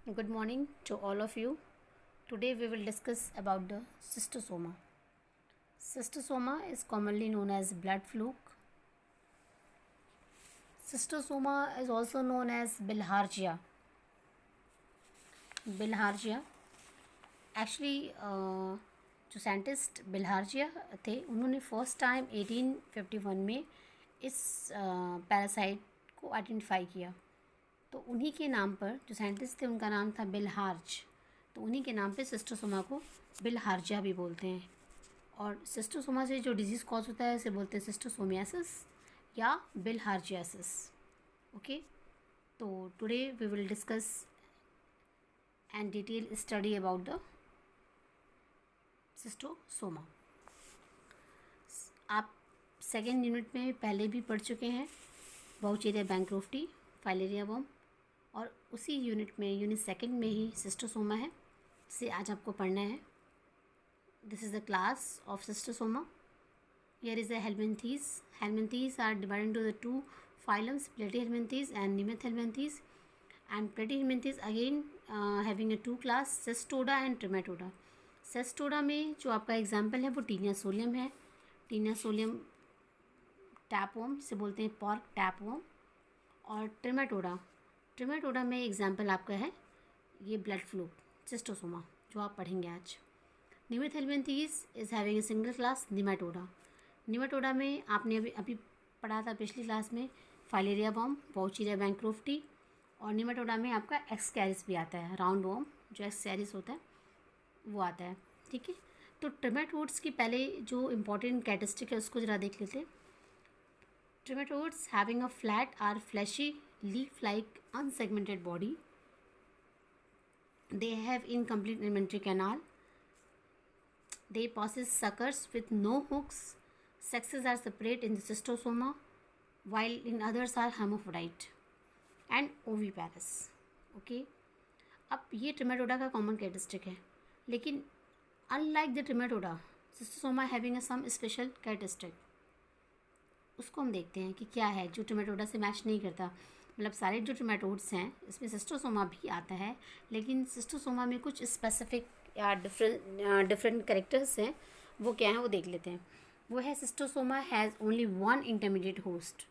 Good morning to all of you. Today we will discuss about the cystosoma. Cystosoma is commonly known as blood fluke. Cystosoma is also known as bilharzia. Bilharzia. Actually, जो scientist बिल्हार्जिया थे उन्होंने first time 1851 में इस parasite को identify किया। तो उन्हीं के नाम पर जो साइंटिस्ट थे उनका नाम था बिल्हार्ज। तो उन्हीं के नाम पे सिस्टोसोमा को बिल्हार्जिया भी बोलते हैं। और सिस्टोसोमा से जो डिजीज़ कॉज होता है उसे बोलते हैं सिस्टोसोमियासिस या बिल्हार्जियासिस। ओके, तो today we will discuss and detail study about the schistosoma. आप सेकेंड यूनिट में पहले भी पढ़ चुके हैं बाउचेरिया बैंक्रोफ्टी, फाइलेरिया वर्म, और उसी यूनिट में यूनिट सेकंड में ही सिस्टोसोमा है जिसे आज आपको पढ़ना है। This is the class of schistosoma. Here is the helminthes. Helminthes are divided into the two phylums, platyhelminthes and nemathelminthes. And platyhelminthes again having a two class, cestoda and trematoda. cestoda में जो आपका example है वो taenia solium है। Taenia solium टैपवॉर्म से बोलते हैं pork टैपवॉर्म। और ट्रिमेटोडा में एग्जाम्पल आपका है ये ब्लड फ्लूक सिस्टोसोमा जो आप पढ़ेंगे आज। Nemathelminthes is having a single class nematoda. Nematoda में आपने अभी पढ़ा था पिछली क्लास में फाइलेरिया वर्म, बाउचेरिया बैंक्रोफ्टी, और निमेटोडा में आपका एक्सकैरिस भी आता है, राउंड वर्म जो एक्सकैरिस होता है वो आता है। ठीक है, तो ट्रिमेटोड्स की पहले जो इम्पोर्टेंट कैरेक्टरिस्टिक है उसको ज़रा देख लेते हैं। Trematodes having a flat or fleshy leaf-like unsegmented body. They have incomplete alimentary canal. They possess suckers with no hooks. Sexes are separate in the cystosoma, while in others are hermaphrodite and oviparous. Okay. अब ये ट्रिमेटोडा का common characteristic है, लेकिन unlike the trematoda schistosoma having a some special characteristic. उसको हम देखते हैं कि क्या है जो ट्रिमेटोडा से मैच नहीं करता। मतलब सारे जो ट्रिमेटोड्स हैं इसमें सिस्टोसोमा भी आता है, लेकिन सिस्टोसोमा में कुछ स्पेसिफिक या डिफरेंट कैरेक्टर्स हैं। वो क्या है वो देख लेते हैं। वो है schistosoma has only one intermediate host,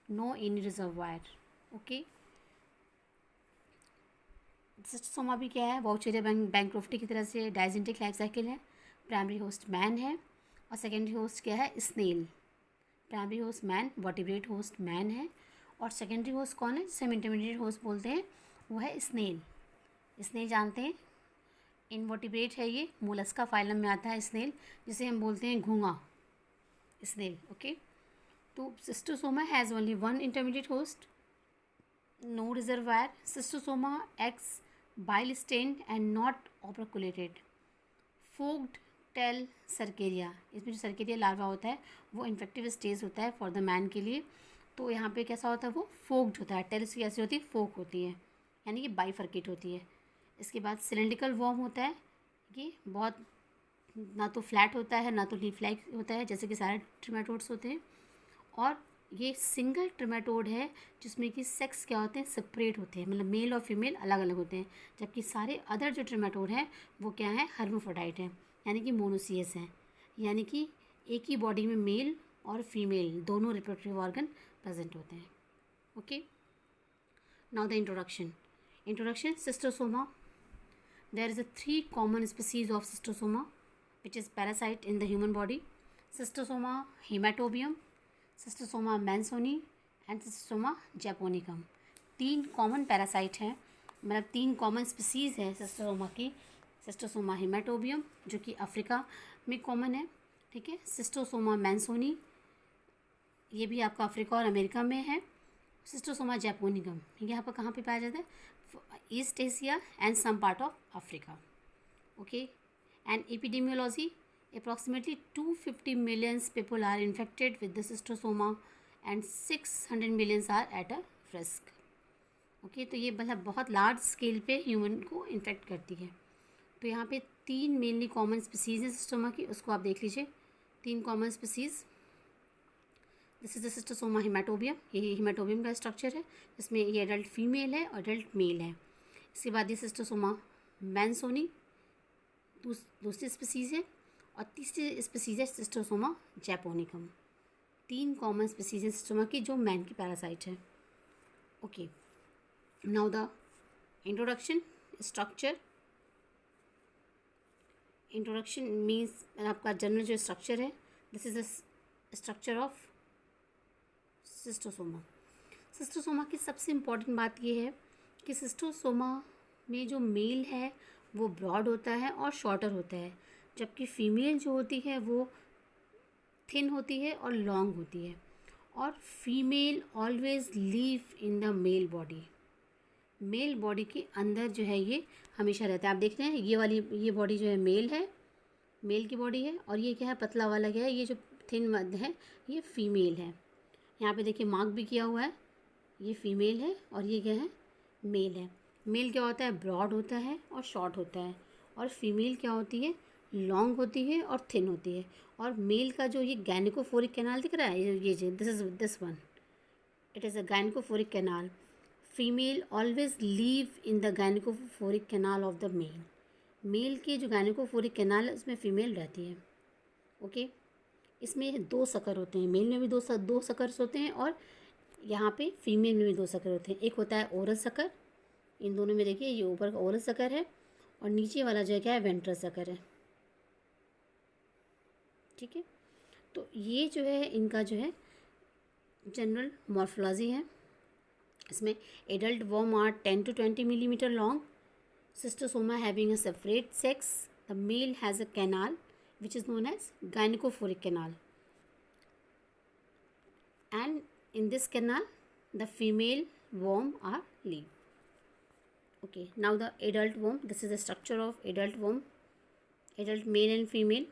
no any reservoir. Okay, schistosoma भी क्या है बाउचेरिया बैंक्रोफ्टी की तरह से डायजेंटिक लाइफ साइकिल है। प्राइमरी होस्ट मैन है और सेकेंडरी होस्ट क्या है snail. Primary host man, vertebrate host man है, और सेकेंडरी होस्ट कौन है जिसे हम इंटरमीडिएट होस्ट बोलते हैं वो है स्नेल। स्नेल जानते हैं इनवर्टिब्रेट है, ये मोलस्का फाइलम में आता है स्नेल, जिसे हम बोलते हैं घोंघा स्नेल। ओके, तो schistosoma has only one intermediate host, no reservoir. Schistosoma eggs bile stained and not operculated. Forked tail cercaria, इसमें जो सर्केरिया लार्वा होता है वो इन्फेक्टिव स्टेज होता है फॉर द मैन के लिए। तो यहाँ पे कैसा होता है वो फोक्ड होता है। टेल इसकी कैसी होती है फोक होती है, यानी कि बाइफर्केट होती है। इसके बाद सिलेंड्रिकल वर्म होता है, ये बहुत ना तो फ्लैट होता है ना तो लीफ लाइक होता है जैसे कि सारे ट्रिमेटोड्स होते हैं। और ये सिंगल ट्रिमेटोड है जिसमें कि सेक्स क्या होते हैं सेपरेट होते हैं, मतलब मेल और फीमेल अलग अलग होते हैं। जबकि सारे अदर जो ट्रिमेटोड हैं वो क्या है हर्माफ्रोडाइट हैं, यानी कि मोनोसियस हैं, यानी कि एक ही बॉडी में मेल और फीमेल दोनों रिप्रोडक्टिव ऑर्गन प्रेजेंट होते हैं। Okay, now the introduction schistosoma. There is a 3 common species of schistosoma which is parasite in the human body. Schistosoma haematobium, schistosoma mansoni and schistosoma japonicum. 3 common parasite हैं, मतलब 3 common species है schistosoma की। Schistosoma haematobium जो कि Africa में common है, ठीक है। सिस्टोसोमा मैंसोनी ये भी आपका अफ्रीका और अमेरिका में है। सिस्टोसोमा जैपोनिकम यहाँ पर कहाँ पे पाया जाता है East Asia and some part of Africa. Okay, and epidemiology approximately 250 million people are infected with the cystosoma and 600 million are at a risk. Okay, तो ये मतलब बहुत लार्ज स्केल पे ह्यूमन को इन्फेक्ट करती है। तो यहाँ पे 3 मेनली कॉमन स्पीसीज़ है सिस्टोमा की, उसको आप देख लीजिए। 3 common species, this is the schistosoma haematobium, ये हेमाटोबियम का स्ट्रक्चर है जिसमें ये एडल्ट फीमेल है और एडल्ट मेल है। इसके बाद ये सिस्टोसोमा मैनसोनी दूसरी स्पीसीज़ है, और तीसरी स्पीसीज़ है सिस्टोसोमा जैपोनिकम। 3 कॉमन स्पीसीज है सिस्टोमा की जो मैन की पैरासाइट है। Okay, now the introduction structure. Introduction means आपका जनरल जो स्ट्रक्चर है, this is the structure of schistosoma. Schistosoma की सबसे इम्पॉर्टेंट बात यह है कि सिस्टोसोमा में जो मेल है वो ब्रॉड होता है और शॉर्टर होता है, जबकि फीमेल जो होती है वो थिन होती है और लॉन्ग होती है। और female always live in the male body, male body के अंदर जो है ये हमेशा रहता है। आप देख रहे हैं ये बॉडी जो है मेल है, मेल की बॉडी है, और ये क्या है पतला वाला क्या है, ये जो थिन मध्य है ये फीमेल है। यहाँ पे देखिए मार्क भी किया हुआ है, ये फीमेल है और ये क्या है मेल है। मेल क्या होता है ब्रॉड होता है और शॉर्ट होता है, और फीमेल क्या होती है लॉन्ग होती है और थिन होती है। और मेल का जो ये गायनेकोफोरिक कैनाल दिख रहा है, ये this one, it is a gynaecophoric canal. Female always live in the gynaecophoric canal of the male. Male के जो गायनेकोफोरिक कैनाल है उसमें फीमेल रहती है। ओके, इसमें 2 सकर होते हैं, मेल में भी दो सकर्स होते हैं और यहाँ पे फीमेल में भी 2 सकर होते हैं। एक होता है ओरल सकर, इन दोनों में देखिए ये ऊपर का ओरल सकर है और नीचे वाला जो है क्या है वेंट्रल सकर है। ठीक है, तो ये जो है इनका जो है जनरल मॉर्फोलॉजी है। इसमें adult worm are 10 to 20 millimeter long. Cystosoma having a separate sex. The male has a canal which is known as gynecophoric canal, and in this canal the female worm are live. Okay, now the adult worm. This is the structure of adult worm, adult male and female.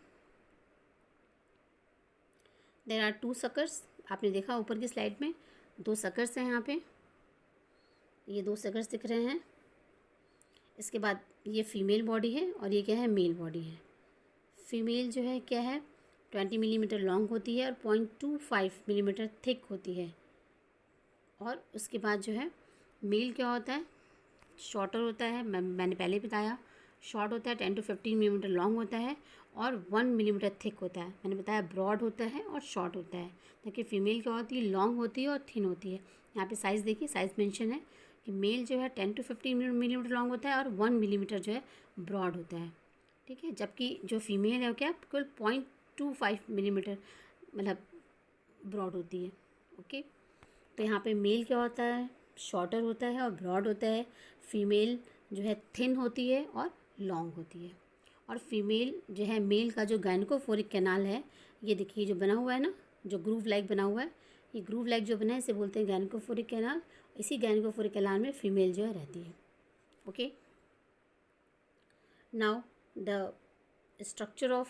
There are 2 suckers. आपने देखा ऊपर की slide में 2 suckers हैं, यहाँ पे ये 2 suckers दिख रहे हैं। इसके बाद ये फीमेल बॉडी है और ये क्या है मेल बॉडी है। फीमेल जो है क्या है 20 मिलीमीटर लॉन्ग होती है और 0.25 मिलीमीटर थिक होती है। और उसके बाद जो है मेल क्या होता है शॉर्टर होता है, मैंने पहले बताया शॉर्ट होता है, 10 to 15 मिलीमीटर लॉन्ग होता है और 1 मिलीमीटर थिक होता है। मैंने बताया ब्रॉड होता है और शॉर्ट होता है, ताकि फीमेल क्या होती है लॉन्ग होती है और थिन होती है। यहाँ पे साइज़ देखिए, साइज़ मेंशन है कि मेल जो है 10 to 15 मिलीमीटर लॉन्ग होता है और 1 मिलीमीटर जो है ब्रॉड होता है। ठीक है, जबकि जो फीमेल है वो क्या केवल 0.25 मिलीमीटर मतलब ब्रॉड होती है। ओके, तो यहाँ पे मेल क्या होता है शॉर्टर होता है और ब्रॉड होता है। फीमेल जो है थिन होती है और लॉन्ग होती है। और फीमेल जो है मेल का जो गायनेकोफोरिक कैनाल है, ये देखिए जो बना हुआ है ना, जो ग्रूव लाइक बना हुआ है, ये ग्रूव लाइक जो बना है इसे बोलते हैं गायनेकोफोरिक कैनाल। इसी गायनेकोफोरिक कैनाल में फीमेल जो है रहती है। Okay, now the structure of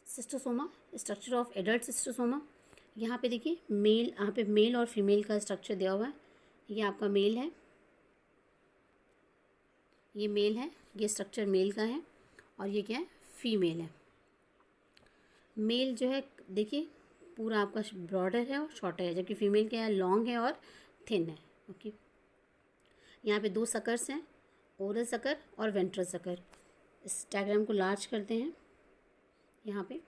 schistosoma, structure of adult schistosoma. यहाँ पे देखिए मेल, यहाँ पे मेल और फीमेल का स्ट्रक्चर दिया हुआ है। ये आपका मेल है, ये मेल है, ये स्ट्रक्चर मेल का है, और ये क्या है फीमेल है। मेल जो है देखिए पूरा आपका ब्रॉडर है और शॉर्टर है, जबकि फीमेल क्या है लॉन्ग है और थिन है। ओके, यहाँ पे 2 सकर्स हैं, ओरल सकर और वेंट्रल सकर। इस डायग्राम को लार्ज करते हैं। यहाँ पे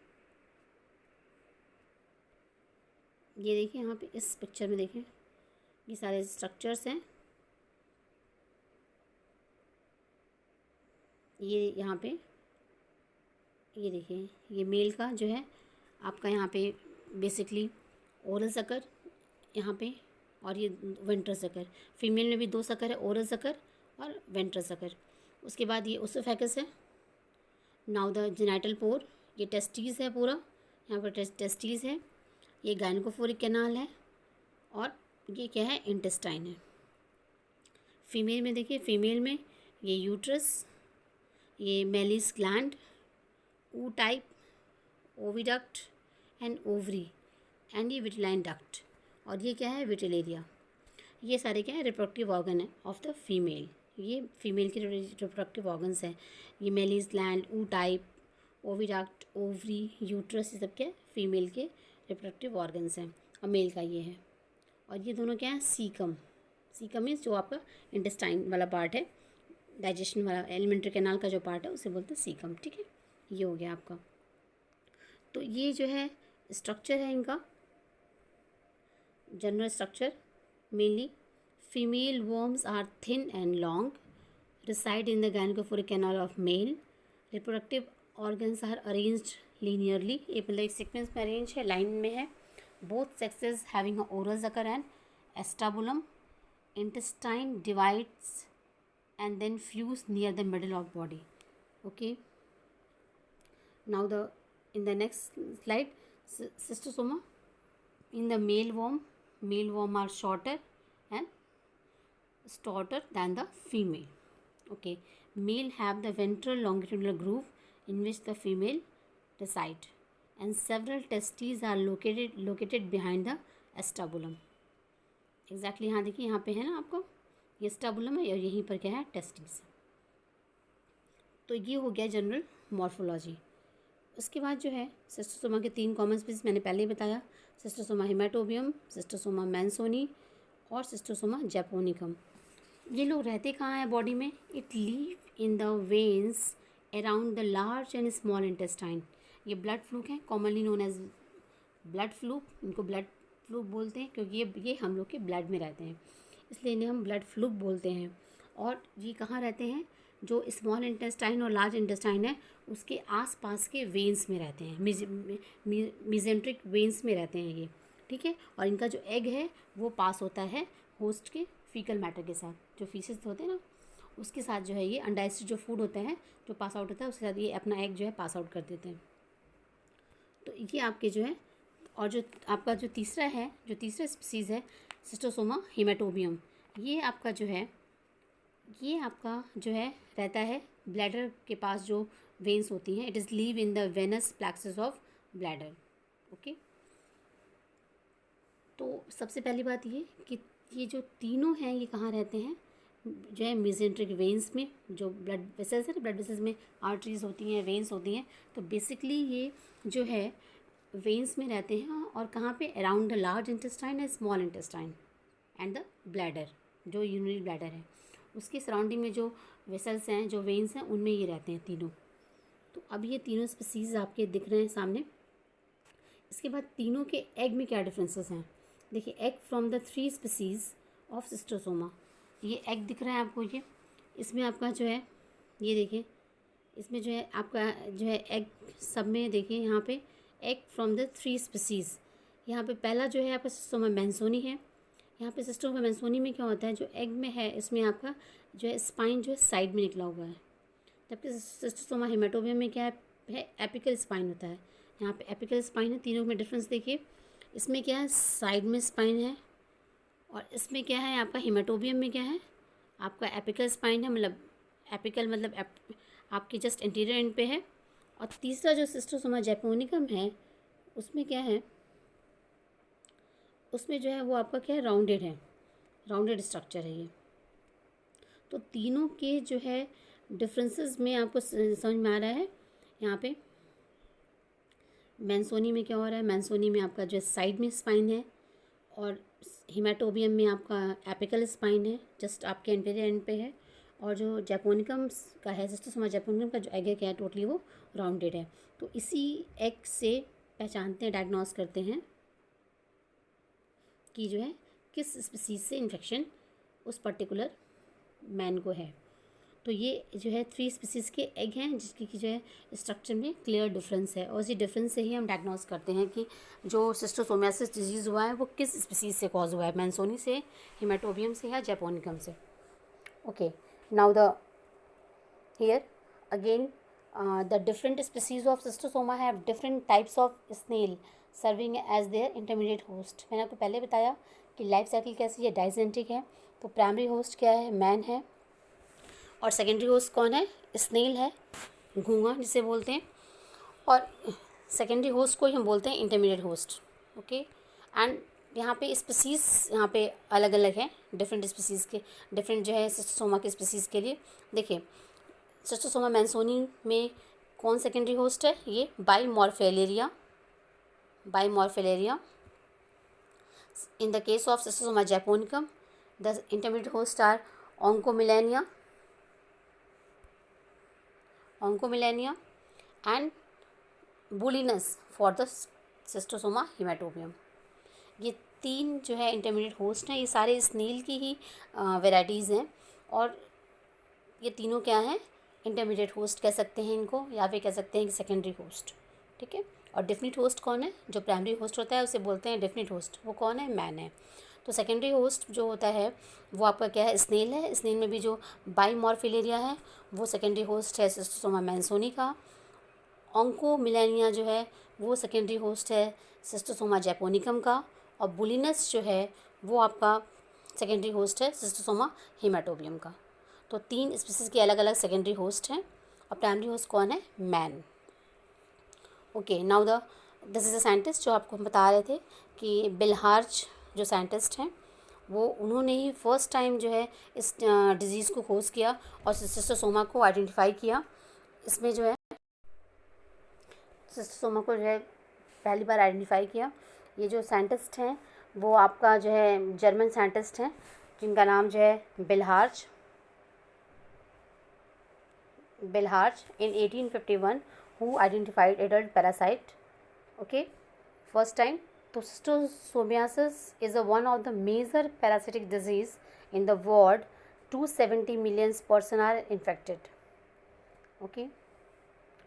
ये देखिए, यहाँ पे इस पिक्चर में देखें ये सारे स्ट्रक्चर्स हैं। ये यहाँ पे ये देखिए ये मेल का जो है आपका यहाँ पे बेसिकली ओरल सकर यहाँ पे, और ये वेंट्रल सकर। फीमेल में भी 2 सकर है, ओरल सकर और वेंट्रल सकर। उसके बाद ये ओसोफेगस है। नाउ द जेनाइटल पोर, ये टेस्टीज है पूरा, यहाँ पर टेस्टीज है। ये गायनेकोफोरिक कैनाल है और ये क्या है इंटेस्टाइन है। फीमेल में देखिए, फीमेल में ये यूट्रस, ये Mehlis gland, ootype, oviduct and ovary, and ये विटिलाइन डक्ट, और ये क्या है विटिलेरिया। ये सारे क्या है रिप्रोडक्टिव ऑर्गन है ऑफ द फीमेल। ये फीमेल के रिप्रोडक्टिव ऑर्गन्स हैं। ये Mehlis gland, ootype, oviduct, ovary, uterus, ये सब क्या है फीमेल के रिप्रोडक्टिव ऑर्गन्स हैं, और मेल का ये है। और ये दोनों क्या है सीकम, सीकम मीन्स जो आपका इंटेस्टाइन वाला पार्ट है, डाइजेशन वाला एलिमेंट्री कैनाल का जो पार्ट है उसे बोलते हैं सीकम, ठीक है। ये हो गया आपका। तो ये जो है स्ट्रक्चर है इनका, general structure mainly female worms are thin and long, reside in the gynecophoric canal of male, reproductive organs are arranged linearly, ये मतलब एक सीक्वेंस में अरेंज है, लाइन में है, both sexes having a oral sucker and acetabulum, intestine divides and then fuse near the middle of body. Okay, now in the next slide, cystosoma in the male worm are shorter and stouter than the female. Okay, male have the ventral longitudinal groove in which the female reside, and several testes are located behind the acetabulum. Exactly यहाँ देखिए, यहाँ पे है ना आपको ये स्टेबुलम है और यहीं पर क्या है टेस्टिस। तो ये हो गया जनरल मॉर्फोलॉजी। उसके बाद जो है सिस्टोसोमा के 3 कॉमन स्पीसीज मैंने पहले ही बताया, सिस्टोसोमा हेमाटोबियम, सिस्टोसोमा मैंसोनी और सिस्टोसोमा जैपोनिकम। ये लोग रहते कहाँ हैं बॉडी में? It live in the veins around the large and small intestine. ये ब्लड फ्लूक है, commonly known as blood fluke. इनको ब्लड फ्लूक बोलते हैं क्योंकि ये हम लोग के ब्लड में रहते हैं, इसलिए इन्हें हम ब्लड फ्लूक बोलते हैं। और ये कहाँ रहते हैं? जो स्मॉल इंटेस्टाइन और लार्ज इंटेस्टाइन है उसके आसपास के वेन्स में रहते हैं, मेसेंट्रिक वेन्स में रहते हैं ये, ठीक है। और इनका जो एग है वो पास होता है होस्ट के फीकल मैटर के साथ, जो फीसेस होते हैं ना उसके साथ जो है ये अनडाइजेस्टेड जो फूड होता है जो पास आउट होता है उसके साथ ये अपना एग जो है पास आउट कर देते हैं। तो ये आपके जो है, और जो आपका जो तीसरा स्पीसीज़ है सिस्टोसोमा हेमाटोबियम, ये आपका जो है रहता है ब्लैडर के पास जो वेन्स होती हैं। It is live in the venous plexus of bladder. Okay, तो सबसे पहली बात ये कि ये जो तीनों हैं ये कहाँ रहते हैं? जो है मेसेंट्रिक वेन्स में, जो ब्लड वेसल्स है, ब्लड वेसल्स में आर्टरीज होती हैं, वेन्स होती हैं। तो बेसिकली ये जो है वेन्स में रहते हैं। और कहाँ पे? Around the large intestine and small intestine and the bladder, जो यूरिनरी ब्लैडर है उसके सराउंडिंग में जो वेसल्स हैं, जो वेन्स हैं, उनमें ये रहते हैं तीनों। तो अब ये तीनों स्पीसीज़ आपके दिख रहे हैं सामने। इसके बाद तीनों के एग में क्या डिफरेंसेस हैं? देखिए, egg from the 3 species of schistosoma, ये एग दिख रहा है आपको। ये इसमें आपका जो है, ये देखिए इसमें जो है आपका जो है एग सब में देखिए यहाँ पे एग फ्रॉम द 3 स्पीसीज़। यहाँ पे पहला जो है आपका सिस्टोमा मैंसोनी है। यहाँ पे सिस्टोमा मैंसोनी में क्या होता है, जो एग में है इसमें आपका जो है स्पाइन जो है साइड में निकला हुआ है। जबकि सिस्टोसोमा हेमाटोबियम में क्या है एपिकल स्पाइन होता है। यहाँ पे एपिकल स्पाइन है। तीनों में डिफरेंस देखिए, इसमें क्या है साइड में स्पाइन है, और इसमें क्या है आपका हेमाटोबियम में क्या है आपका एपिकल स्पाइन है, मतलब एपिकल मतलब आपके जस्ट इंटीरियर एंड पे है। और तीसरा जो सिस्टोसोमा जैपोनिकम है उसमें क्या है, उसमें जो है वो आपका क्या है राउंडेड स्ट्रक्चर है ये। तो तीनों के जो है डिफरेंसेस में आपको समझ में आ रहा है। यहाँ पे मैंसोनी में क्या हो रहा है, मैंसोनी में आपका जो है साइड में स्पाइन है, और हेमाटोबियम में आपका एपिकल स्पाइन है, जस्ट आपके इंटीरियर एंड पे है। और जो जैपोनिकम का है, सिस्टोसोमा जैपोनिकम का जो एग है क्या है टोटली वो राउंडेड है। तो इसी एग से पहचानते हैं, डायग्नोस करते हैं कि जो है किस स्पीसीज से इन्फेक्शन उस पर्टिकुलर मैन को है। तो ये जो है 3 स्पीसीज़ के एग हैं जिसकी की जो है स्ट्रक्चर में क्लियर डिफरेंस है, और इसी डिफरेंस से ही हम डायग्नोस करते हैं कि जो सिस्टोसोमियासिस डिजीज़ हुआ है वो किस स्पीसीज़ से कॉज हुआ है, मैंसोनी से, हेमाटोबियम से या जैपोनिकम से। Okay, now here again the different species of cystosoma have different types of snail serving as their intermediate host। मैंने आपको पहले बताया कि लाइफ साइकिल कैसी है, डाइजेंटिक है। तो प्राइमरी होस्ट क्या है, मैन है, और सेकेंडरी होस्ट कौन है, स्नेल है, घोंघा जिसे बोलते हैं। और सेकेंडरी होस्ट को ही हम बोलते हैं इंटरमीडिएट होस्ट। ओके, एंड यहाँ पे स्पीसीज़ यहाँ पे अलग अलग है, डिफरेंट स्पीसीज़ के डिफरेंट जो है सिस्टोसोमा के स्पीसीज़ के लिए। देखिए, सिस्टोसोमा मैंसोनी में कौन सेकेंडरी होस्ट है, ये biomphalaria. In the case of schistosoma japonicum the intermediate host are oncomelania and bulinus for the schistosoma haematobium. ये 3 जो है इंटरमीडिएट होस्ट हैं, ये सारे स्नेल की ही वेराइटीज़ हैं, और ये तीनों क्या हैं, इंटरमीडिएट होस्ट कह सकते हैं इनको, या फिर कह सकते हैं कि सेकेंडरी होस्ट। ठीक है। और डेफिनिट होस्ट कौन है? जो प्राइमरी होस्ट होता है उसे बोलते हैं डेफिनिट होस्ट, वो कौन है? मैन है। तो सेकेंडरी होस्ट जो होता है वो आपका क्या है? स्नेल है। स्नेल में भी जो बाईमॉर्फिलेरिया है वो सेकेंडरी होस्ट है सिस्टोसोमा मैंसोनी का। ओंकोमिलेनिया जो है वो सेकेंडरी होस्ट है सिस्टोसोमा जैपोनिकम का। और बुलिनस जो है वो आपका सेकेंडरी होस्ट है सिस्टोसोमा हिमेटोबियम का। तो 3 स्पीसीज़ के अलग अलग सेकेंडरी होस्ट हैं, और प्राइमरी होस्ट कौन है? Man. Okay, now this is a scientist जो आपको हम बता रहे थे कि बिलहार्ज जो साइंटिस्ट हैं वो उन्होंने ही फर्स्ट टाइम जो है इस डिज़ीज़ को खोज किया और सिस्टोसोमा को आइडेंटिफाई किया। इसमें जो है सिस्टोसोमा को जो है पहली बार आइडेंटिफाई किया। ये जो साइंटिस्ट हैं वो आपका जो है जर्मन साइंटिस्ट हैं, जिनका नाम जो है बिलहार्ज in 1851 who identified adult parasite. Okay, first time. तो schistosomiasis is one of the major parasitic disease in the world. 270 million person are infected. Okay,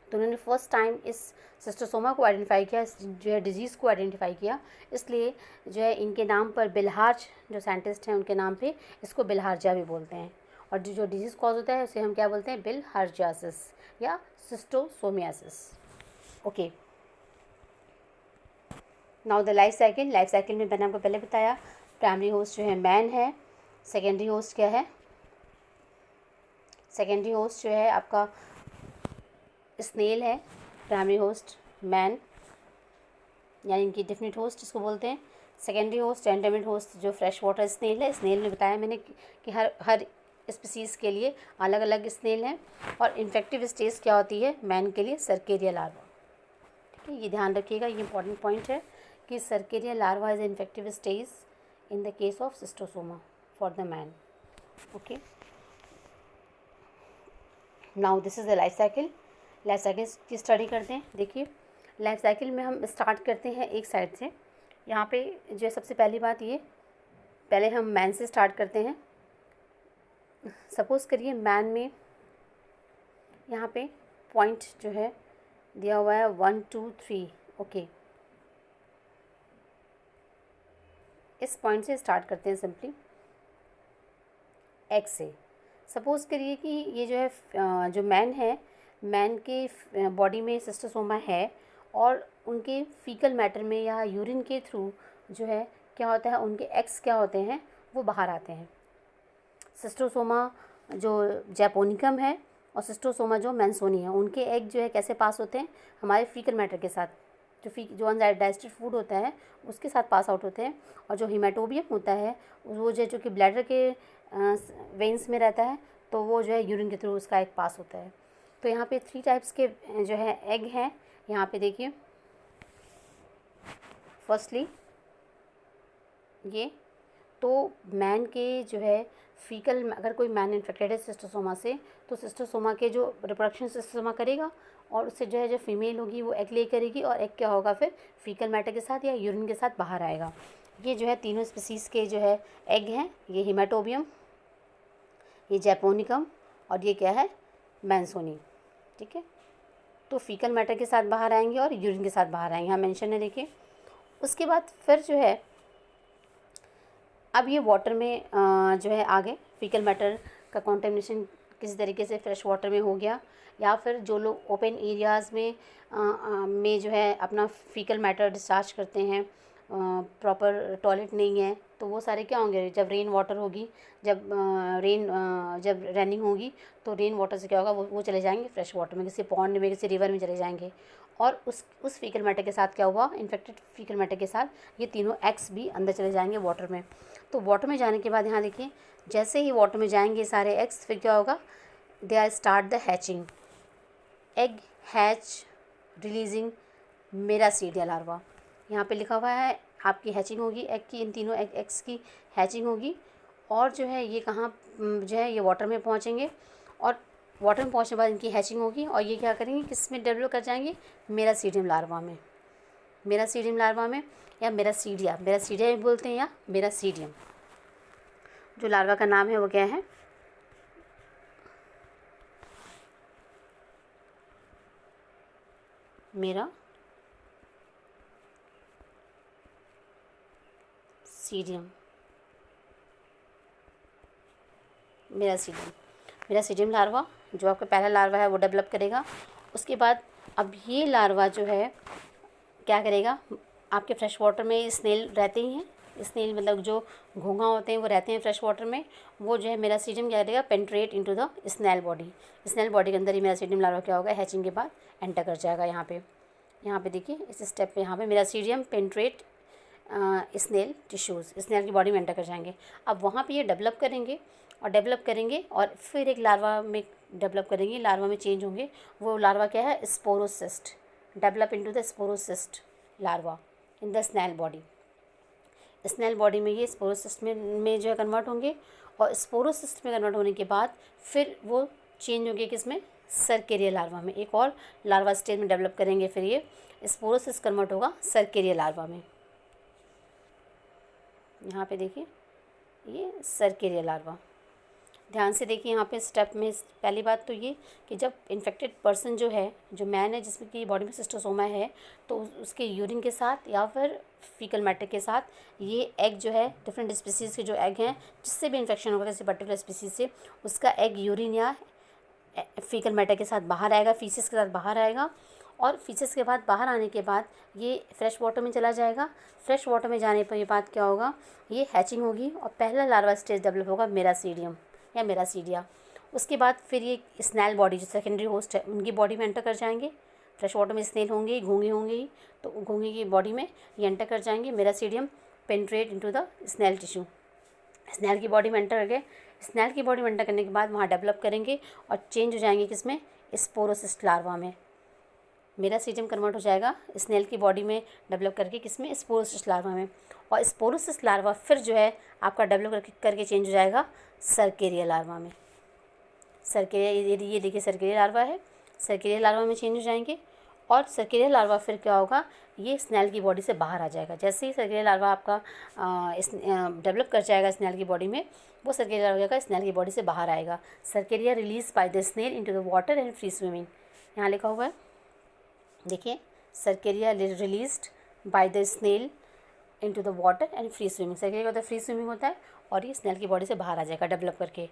तो उन्होंने फर्स्ट टाइम इस सिस्टोसोमा को आइडेंटिफाई किया, इस जो है डिजीज़ को आइडेंटिफाई किया, इसलिए जो है इनके नाम पर बिलहार्ज जो साइंटिस्ट हैं उनके नाम पे इसको बिलहार्जिया भी बोलते हैं। और जो डिजीज़ कॉज होता है उसे हम क्या बोलते हैं? बिलहार्जियासिस या schistosomiasis. Okay, now the life cycle में मैंने आपको पहले बताया प्राइमरी होस्ट जो है मैन है। सेकेंडरी होस्ट क्या है? सेकेंडरी होस्ट जो है आपका स्नेल है। प्राइमरी होस्ट मैन, यानी इनकी डेफिनिट होस्ट जिसको बोलते हैं। सेकेंडरी होस्ट इंटरमीडिएट होस्ट जो फ्रेश वाटर स्नेल है। स्नेल में बताया मैंने कि हर स्पीसीज़ के लिए अलग अलग स्नेल हैं। और इन्फेक्टिव स्टेज क्या होती है मैन के लिए? Cercaria larva. ठीक है, ये ध्यान रखिएगा, ये इंपॉर्टेंट पॉइंट है कि cercaria larva is infective stage in the case of schistosoma for the man. Okay, now this is the life cycle की स्टडी करते हैं। देखिए, लाइफ साइकिल में हम स्टार्ट करते हैं एक साइड से। यहाँ पे जो है सबसे पहली बात ये, पहले हम मैन से स्टार्ट करते हैं। सपोज़ करिए मैन में यहाँ पे पॉइंट जो है दिया हुआ है 1 2 3। ओके, इस पॉइंट से स्टार्ट करते हैं सिंपली एग से। सपोज़ करिए कि ये जो है जो मैन है, मैन के बॉडी में सिस्टोसोमा है, और उनके फीकल मैटर में या यूरिन के थ्रू जो है क्या होता है, उनके एग्स क्या होते हैं वो बाहर आते हैं। सिस्टोसोमा जो जैपोनिकम है और सिस्टोसोमा जो मैंसोनी है, उनके एग जो है कैसे पास होते हैं? हमारे फीकल मैटर के साथ, जो अनडाइजेस्टेड फूड होता है उसके साथ पास आउट होते हैं। और जो हिमेटोबियम होता है वो जो कि ब्लैडर के वेंस में रहता है, तो वो जो है यूरिन के थ्रू उसका एग पास होता है। तो यहाँ पे 3 टाइप्स के जो है एग हैं। यहाँ पे देखिए, फर्स्टली ये तो मैन के जो है फीकल, अगर कोई मैन इन्फेक्टेड है सिस्टोसोमा से, तो सिस्टोसोमा के जो रिप्रोडक्शन सिस्टोसोमा करेगा, और उससे जो है जो फीमेल होगी वो एग ले करेगी, और एग क्या होगा फिर फीकल मैटर के साथ या यूरिन के साथ बाहर आएगा। ये जो है तीनों स्पीसीज़ के जो है एग हैं, ये हिमेटोबियम, ये जैपोनिकम, और ये क्या है? मैंसोनी। ठीक है, तो फीकल मैटर के साथ बाहर आएंगे और यूरिन के साथ बाहर आएंगे, यहाँ मेंशन है देखिए। उसके बाद फिर जो है अब ये वाटर में जो है आगे फीकल मैटर का कॉन्टेमिनेशन किसी तरीके से फ्रेश वाटर में हो गया, या फिर जो लोग ओपन एरियाज़ में जो है अपना फीकल मैटर डिस्चार्ज करते हैं, प्रॉपर टॉयलेट नहीं है, तो वो सारे क्या होंगे? जब रेन वाटर होगी, जब रेनिंग होगी तो रेन वाटर से क्या होगा, वो चले जाएंगे फ्रेश वाटर में, किसी पॉन्ड में, किसी रिवर में चले जाएंगे। और उस फीकल मैटर के साथ क्या हुआ? इन्फेक्टेड फीकल मैटर के साथ ये तीनों एग्स भी अंदर चले जाएंगे वाटर में। तो वाटर में जाने के बाद यहाँ देखिए, जैसे ही वाटर में जाएंगे सारे एग्स, फिर क्या होगा? They are start the hatching, egg hatch releasing miracidia larva. यहाँ पे लिखा हुआ है आपकी हैचिंग होगी एग की, इन तीनों एग्स की हैचिंग होगी, और जो है ये कहाँ जो है ये वाटर में पहुँचेंगे, और वाटर में पहुँचने के बाद इनकी हैचिंग होगी, और ये क्या करेंगे, किस में डेवलप कर जाएंगे, मेरासीडियम लार्वा में। मेरासीडियम लार्वा में, या मेरासीडिया भी बोलते हैं, या मेरासीडियम। जो लार्वा का नाम है वो क्या है, मेरासीडियम लार्वा जो आपका पहला लार्वा है वो डेवलप करेगा। उसके बाद अब ये लार्वा जो है क्या करेगा, आपके फ्रेश वाटर में स्नेल रहते ही हैं, स्नेल मतलब जो घोंघा होते हैं वो रहते हैं फ्रेश वाटर में। वो जो है मेरासीडियम क्या करेगा, penetrate into the snail body. Snail body के अंदर ही मेरासीडियम लार्वा क्या होगा, हैचिंग के बाद एंटर कर जाएगा। यहाँ पे देखिए इस स्टेप पे यहाँ पे मेरासीडियम पेंट्रेट स्नेल टिश्यूज़, स्नेल की बॉडी में एंटर कर जाएंगे। अब वहाँ पे ये डेवलप करेंगे और फिर एक लार्वा में डेवलप करेंगे, लार्वा में चेंज होंगे। वो लार्वा क्या है, sporocyst, develop into the sporocyst larva in the snail body. Snail body में ये स्पोरोसिस्ट में जो है कन्वर्ट होंगे, और स्पोरोसिस्ट में कन्वर्ट होने के बाद फिर वो चेंज होंगे किसमें, सर्केरिया लार्वा में। एक और लार्वा स्टेज में डेवलप करेंगे, फिर ये स्पोरोसिस्ट कन्वर्ट होगा सर्केरिया लार्वा में। यहाँ पे देखिए ये सर्केरिया लार्वा, ध्यान से देखिए यहाँ पे स्टेप में। पहली बात तो ये कि जब इन्फेक्टेड पर्सन जो है, जो मैन है जिसमें कि बॉडी में सिस्टोसोमा है, तो उसके यूरिन के साथ या फिर फीकल मैटर के साथ ये एग जो है, डिफरेंट स्पीसीज़ के जो एग हैं जिससे भी इन्फेक्शन होगा किसी पर्टिकुलर स्पीसीज़ से, उसका एग यूरिन या फीकल मैटर के साथ बाहर आएगा, फीसिस के साथ बाहर आएगा। और फीसिस के बाद बाहर आने के बाद ये फ्रेश वाटर में चला जाएगा। फ्रेश वाटर में जाने पर ये बात क्या होगा, ये हैचिंग होगी और पहला लार्वा स्टेज डेवलप होगा मेरासीडियम या मेरासीडिया। उसके बाद फिर ये स्नेल बॉडी जो सेकेंडरी होस्ट है उनकी बॉडी में एंटर कर जाएंगे। फ्रेश वाटर में स्नेल होंगे, घोंघे होंगे ही, तो घोंघे की बॉडी में ये एंटर कर जाएंगे। Miracidium penetrate into the snail tissue, snail की बॉडी में एंटर गए। स्नेल की बॉडी में एंटर करने के बाद वहाँ डेवलप करेंगे और चेंज हो जाएंगे किसमें, स्पोरोसिस्ट लार्वा में। मेरासीडियम कन्वर्ट हो जाएगा स्नेल की बॉडी में डेवलप करके किसमें, स्पोरोसिस्ट लार्वा में। और स्पोरोसिस्ट लार्वा फिर जो है आपका डेवलप करके चेंज हो जाएगा सर्केरिया लार्वा में। सर्केरिया, ये देखिए सर्केरिया लार्वा है, सर्केरिया लार्वा में चेंज हो जाएंगे। और सर्केरिया लार्वा फिर क्या होगा, ये स्नेल की बॉडी से बाहर आ जाएगा। जैसे ही सर्केरिया लार्वा आपका डेवलप कर जाएगा स्नेल की बॉडी में, वो सर्केरिया लार्वा का स्नेल की बॉडी से बाहर आएगा। Cercaria release by the snail into the water and free swimming, यहाँ लिखा हुआ है देखिए, cercaria released by the snail into the water and free swimming. Cercaria का होता है फ्री स्विमिंग होता है, और ये स्नेल की बॉडी से बाहर आ जाएगा डेवलप करके।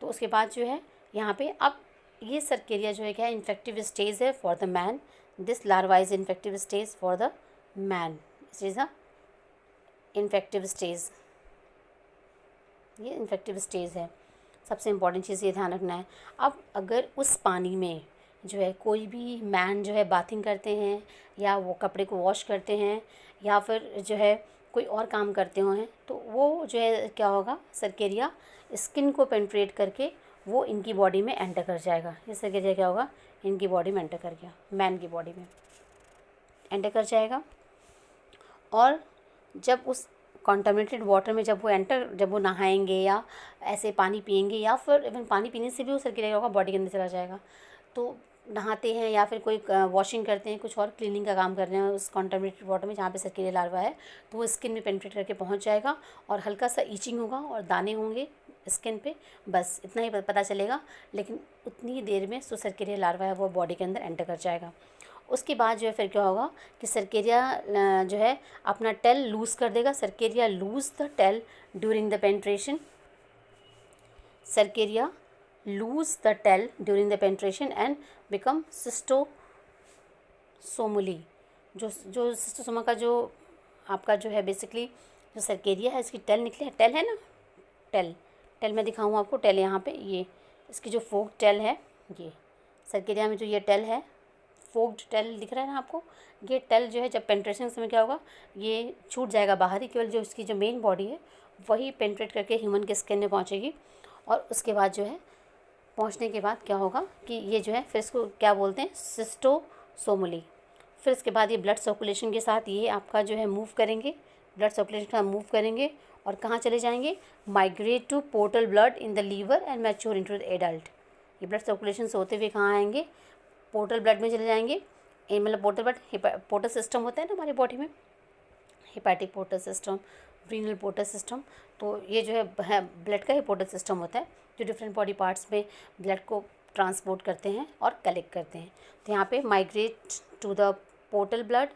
तो उसके बाद जो है यहाँ पे अब ये सर्केरिया जो है क्या है, इन्फेक्टिव स्टेज है for the man. This larva is infective stage for the man, this is a infective stage, ये इन्फेक्टिव स्टेज है। सबसे इम्पॉर्टेंट चीज़ ये ध्यान रखना है। अब अगर उस पानी में जो है कोई भी मैन जो है बाथिंग करते हैं, या वो कपड़े को वॉश करते हैं, या फिर जो है कोई और काम करते हुए हैं, तो वो जो है क्या होगा, सर्केरिया स्किन को पेंट्रेट करके वो इनकी बॉडी में एंटर कर जाएगा। ये सर्केरिया क्या होगा, इनकी बॉडी में एंटर कर गया, मैन की बॉडी में एंटर कर जाएगा। और जब उस कॉन्टामिनेटेड वाटर में जब वो नहाएंगे या ऐसे पानी पिएंगे, या फिर इवन पानी पीने से भी वो सर्केरिया होगा बॉडी के अंदर चला जाएगा। तो नहाते हैं या फिर कोई वॉशिंग करते हैं, कुछ और क्लीनिंग का काम कर रहे हैं उस कॉन्टामिनेटेड वाटर में जहाँ पे सर्केरिया लार्वा है, तो वो स्किन में पेनिट्रेट करके पहुँच जाएगा और हल्का सा ईचिंग होगा और दाने होंगे स्किन पे, बस इतना ही पता चलेगा। लेकिन उतनी ही देर में जो सर्केरिया लार्वा है वो बॉडी के अंदर एंटर कर जाएगा। उसके बाद जो है फिर क्या होगा कि सर्केरिया जो है अपना टेल लूज़ कर देगा। Cercaria lose the tail during the penetration, cercaria lose the tail during the penetration and become cystosomally। जो सिस्टोसोमा का जो आपका जो है बेसिकली जो सर्केरिया है, इसकी टेल निकले, टेल है ना, टेल मैं दिखाऊँ आपको। टेल यहाँ पे ये इसकी जो फोक टेल है, ये सर्केरिया में जो ये टेल है, फोक्ड टेल दिख रहा है ना आपको, ये टेल जो है जब पेनिट्रेशन समय क्या होगा, ये छूट जाएगा बाहर ही, केवल जो इसकी जो मेन बॉडी है वही पेनिट्रेट करके ह्यूमन के स्किन में पहुँचेगी। और उसके बाद जो है पहुंचने के बाद क्या होगा कि ये जो है फिर इसको क्या बोलते हैं, सिस्टोसोमली। फिर इसके बाद ये ब्लड सर्कुलेशन के साथ ये आपका जो है मूव करेंगे, ब्लड सर्कुलेशन के साथ मूव करेंगे और कहाँ चले जाएंगे, migrate to portal blood in the liver and mature into the adult. ये ब्लड सर्कुलेशन से होते हुए कहाँ आएंगे, पोर्टल ब्लड में चले जाएंगे। ये मतलब पोर्टल ब्लड, पोर्टल सिस्टम होता है ना हमारी बॉडी में, hepatic portal system, renal portal system. तो ये जो है ब्लड का ही पोर्टल सिस्टम होता है जो डिफरेंट बॉडी पार्ट्स में ब्लड को ट्रांसपोर्ट करते हैं और कलेक्ट करते हैं। तो यहाँ पे migrate to the portal blood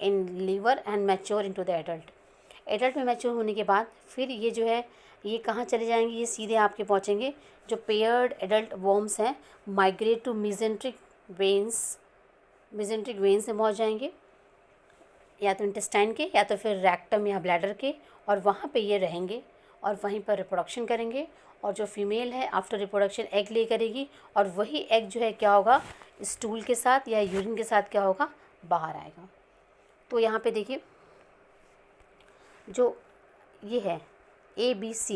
in liver and mature into the adult. Adult में मैच्योर होने के बाद फिर ये जो है ये कहाँ चले जाएंगे, ये सीधे आपके पहुँचेंगे जो पेयर्ड एडल्ट वॉर्म्स हैं, migrate to mesenteric veins, mesenteric veins में पहुँच जाएंगे, या तो इंटेस्टाइन के या तो फिर रैक्टम या ब्लैडर के, और वहाँ पे ये रहेंगे और वहीं पर रिप्रोडक्शन करेंगे। और जो फीमेल है आफ्टर रिप्रोडक्शन एग ले करेगी और वही एग जो है क्या होगा, स्टूल के साथ या यूरिन के साथ क्या होगा, बाहर आएगा। तो यहाँ पे देखिए जो ये है ABC,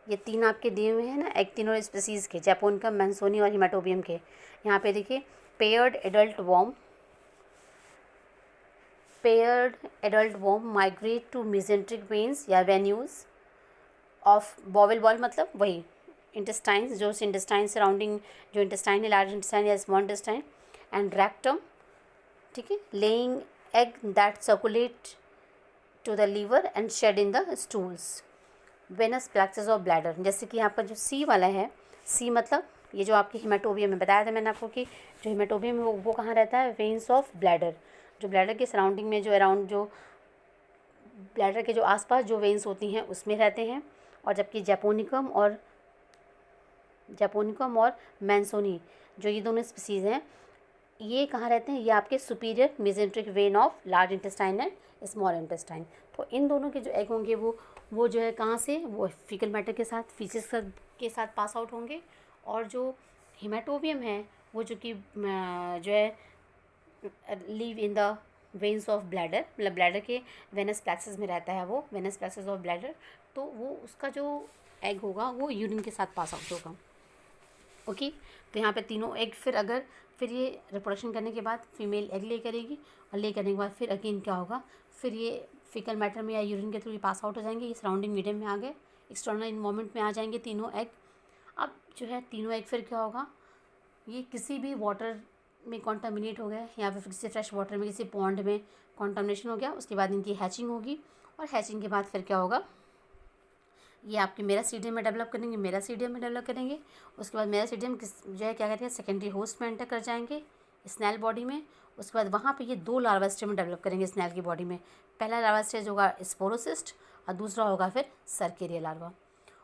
ये 3 आपके दिए हुए हैं ना एग, तीनों स्पीसीज़ के, जैपोनिकम, मैंसोनी और हिमेटोबियम के। यहाँ पे देखिए paired adult worm migrate to mesenteric veins या वेन्यूज़ ऑफ बॉवेल वॉल, मतलब वही इंटेस्टाइन्स, जो इंटेस्टाइन सराउंडिंग, जो इंटेस्टाइन है, लार्ज इंटेस्टाइन या स्मॉल इंटेस्टाइन, एंड रैक्टम, ठीक है, laying egg that circulate to the liver and shed in the stools, venous plexus of bladder. जैसे कि यहाँ पर जो C वाला है, C मतलब ये जो आपकी हिमेटोबियम में बताया था मैंने आपको कि जो हिमेटोबियम है वो कहाँ रहता है, वेन्स ऑफ ब्लैडर, जो ब्लैडर के सराउंडिंग में, जो अराउंड, जो ब्लैडर के जो आसपास जो वेन्स होती हैं उसमें रहते हैं। और जबकि जैपोनिकम और मैंसोनी, जो ये दोनों स्पीसीज़ हैं, ये कहाँ रहते हैं, ये आपके superior mesenteric when of large intestine and small intestine. तो इन दोनों के जो एग होंगे वो जो है कहाँ से, वो फीकल मैटर के साथ, फीसिस के साथ पास आउट होंगे। और जो हिमेटोबियम है वो जो कि जो है leave in the veins of bladder, मतलब ब्लैडर के वेनस प्लेक्सस में रहता है, वो वेनस प्लेक्सस ऑफ ब्लैडर। तो वो उसका जो एग होगा वो यूरिन के साथ पास आउट होगा। ओके, तो यहाँ पे तीनों एग फिर ये रिप्रोडक्शन करने के बाद फीमेल एग ले करेगी और ले करने के बाद फिर अगेन क्या होगा, फिर ये फीकल मैटर में या यूरिन के थ्रू ये पास आउट हो जाएंगे, ये सराउंडिंग मीडियम में आ गए, एक्सटर्नल इन्वायरमेंट में आ जाएंगे तीनों एग। अब जो है तीनों एग फिर क्या होगा, ये किसी भी वाटर में कॉन्टामिनेट हो गए या फिर किसी फ्रेश वाटर में, किसी पॉन्ड में कॉन्टामिनेशन हो गया, उसके बाद इनकी हैचिंग होगी। और हैचिंग के बाद फिर क्या होगा, ये आपके मेरासीडियम में डेवलप करेंगे। उसके बाद मेरासीडियम जो है क्या कहते हैं, सेकेंडरी होस्ट में एंटर कर जाएंगे स्नेल बॉडी में। उसके बाद वहाँ पे ये 2 लार्वा स्टेज डेवलप करेंगे स्नेल की बॉडी में। पहला लार्वा स्टेज होगा स्पोरोसिस्ट और दूसरा होगा फिर सर्केरिया लार्वा।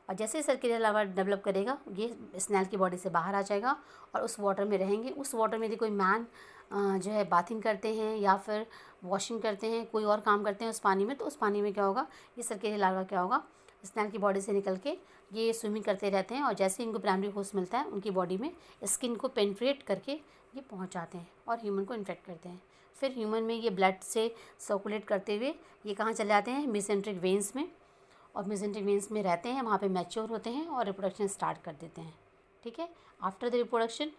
और जैसे ही सर्केरिया लार्वा डेवलप करेगा ये स्नेल की बॉडी से बाहर आ जाएगा और उस वाटर में रहेंगे। उस वाटर में यदि कोई मैन जो है बाथिंग करते हैं या फिर वॉशिंग करते हैं, कोई और काम करते हैं उस पानी में, तो उस पानी में क्या होगा, ये सर्केरिया लार्वा क्या होगा, स्नेल की बॉडी से निकल के ये स्विमिंग करते रहते हैं। और जैसे इनको प्राइमरी होस्ट मिलता है उनकी बॉडी में स्किन को पेनिट्रेट करके ये पहुंच जाते हैं और ह्यूमन को इन्फेक्ट करते हैं। फिर ह्यूमन में ये ब्लड से सर्कुलेट करते हुए ये कहाँ चले जाते हैं, मिसेंट्रिक वेन्स में, और मिसेंट्रिक वेन्स में रहते हैं, वहाँ पे मैच्योर होते हैं और रिप्रोडक्शन स्टार्ट कर देते हैं। ठीक है, आफ्टर द रिप्रोडक्शन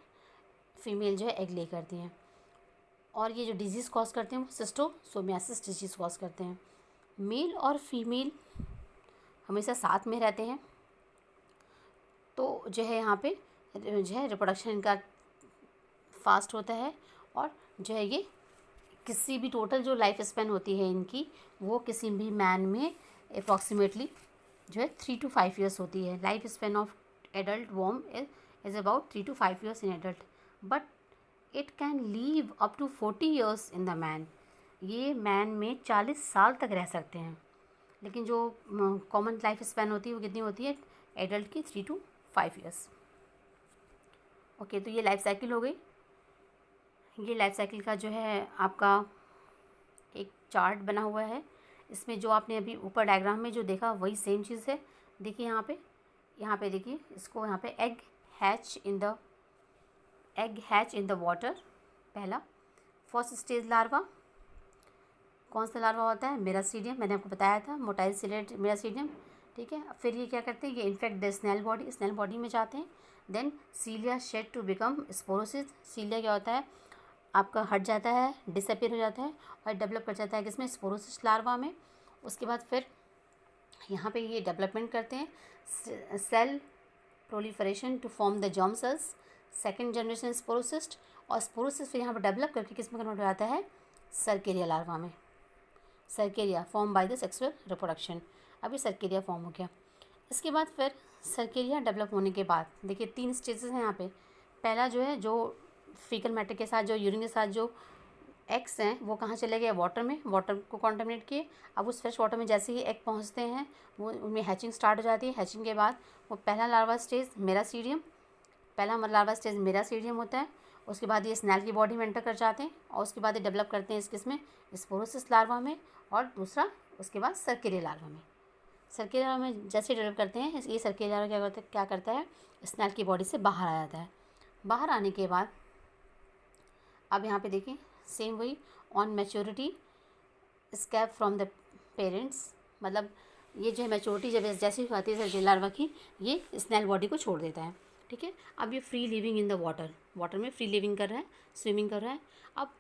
फीमेल जो है एग ले करती हैं और ये जो डिजीज़ कॉज करते हैं वो सिस्टोसोमियासिस डिजीज़ कॉज करते हैं। मेल और फीमेल हमेशा साथ में रहते हैं, तो जो है यहाँ पे जो है रिप्रोडक्शन इनका फास्ट होता है और जो है ये किसी भी टोटल जो लाइफ स्पेन होती है इनकी वो किसी भी मैन में अप्रॉक्सीमेटली जो है 3 to 5 ईयर्स होती है। Life span of adult worm is about 3 to 5 years in adult, but it can live up to 40 years in the man. ये मैन में 40 साल तक रह सकते हैं, लेकिन जो कॉमन लाइफ स्पैन होती है वो कितनी होती है एडल्ट की, 3 to 5 ईयर्स। ओके, तो ये लाइफ साइकिल हो गई। ये लाइफ साइकिल का जो है आपका एक चार्ट बना हुआ है, इसमें जो आपने अभी ऊपर डायग्राम में जो देखा वही सेम चीज़ है। देखिए यहाँ पे देखिए इसको, यहाँ पे egg hatch in the water, पहला। फर्स्ट स्टेज लार्वा, कौन सा लार्वा होता है, मेरासीडियम, मैंने आपको बताया था, मोटाइल सिलेट मेरासीडियम। ठीक है, फिर ये क्या करते हैं, ये इन्फेक्ट द स्नेल बॉडी में जाते हैं। Then cilia shed to become sporocysts. Cilia क्या होता है, आपका हट जाता है, डिसअपीयर हो जाता है और डेवलप कर जाता है किसमें, स्पोरोसिस लार्वा में। उसके बाद फिर यहाँ पे ये डेवलपमेंट करते हैं cell proliferation to form the germ cells, second generation sporocyst, और स्पोरोसिस्ट फिर यहाँ पर डेवलप करके किस में कन्वर्ट हो जाता है, सर्केरिया लार्वा में। Cercaria form by the sexual reproduction, अभी सर्केरिया फॉर्म हो गया। इसके बाद फिर सर्केरिया डेवलप होने के बाद देखिए 3 स्टेजेस हैं यहाँ पे। पहला जो है, जो फीकल मैटर के साथ, जो यूरिन के साथ जो एग्स हैं वो कहाँ चले गए, वाटर में, वाटर को कॉन्टामिनेट किए। अब उस फ्रेश वाटर में जैसे ही एग पहुँचते हैं वो उनमें हैचिंग स्टार्ट हो जाती है। हैचिंग के बाद वो पहला लार्वा स्टेज मेरासीडियम, पहला लार्वा स्टेज मेरासीडियम होता है। उसके बाद ये स्नेल की बॉडी में एंटर कर जाते हैं और उसके बाद ये डेवलप करते हैं इस किस में, स्पोरोसिस लार्वा में, और दूसरा उसके बाद सर्केरिया लार्वा में। सर्केरिया लार्वा में जैसे डेवलप करते हैं ये सर्केरिया लार्वा क्या करता है, स्नेल की बॉडी से बाहर आ जाता है। बाहर आने के बाद अब यहाँ पे देखिए सेम वही, on maturity escape from the parents, मतलब ये जो है मैच्योरिटी जब जैसे ही आती है सर्केरिया लार्वा की, ये स्नेल बॉडी को छोड़ देता है। ठीक है, अब ये free living in the water, water में फ्री लिविंग कर रहा है, स्विमिंग कर रहा है। अब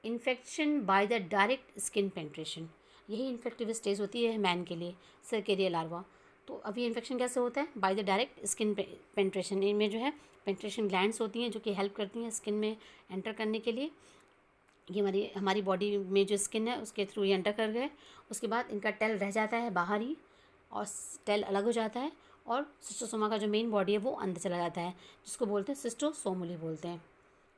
infection by the direct skin penetration, यही इन्फेक्टिव स्टेज होती है मैन के लिए, सर्केरिया लार्वा। तो अभी इन्फेक्शन कैसे होता है, by the direct skin penetration. इनमें जो है पेंट्रेशन ग्लैंड्स होती हैं जो कि हेल्प करती हैं स्किन में एंटर करने के लिए। ये हमारी बॉडी में जो स्किन है उसके थ्रू ये एंटर कर गए। उसके बाद इनका टेल रह जाता है बाहर ही, और टेल अलग हो जाता है, और सिस्टोसोमा का जो मेन बॉडी है वो अंदर चला जाता है, जिसको बोलते हैं सिस्टोसोमुली बोलते हैं।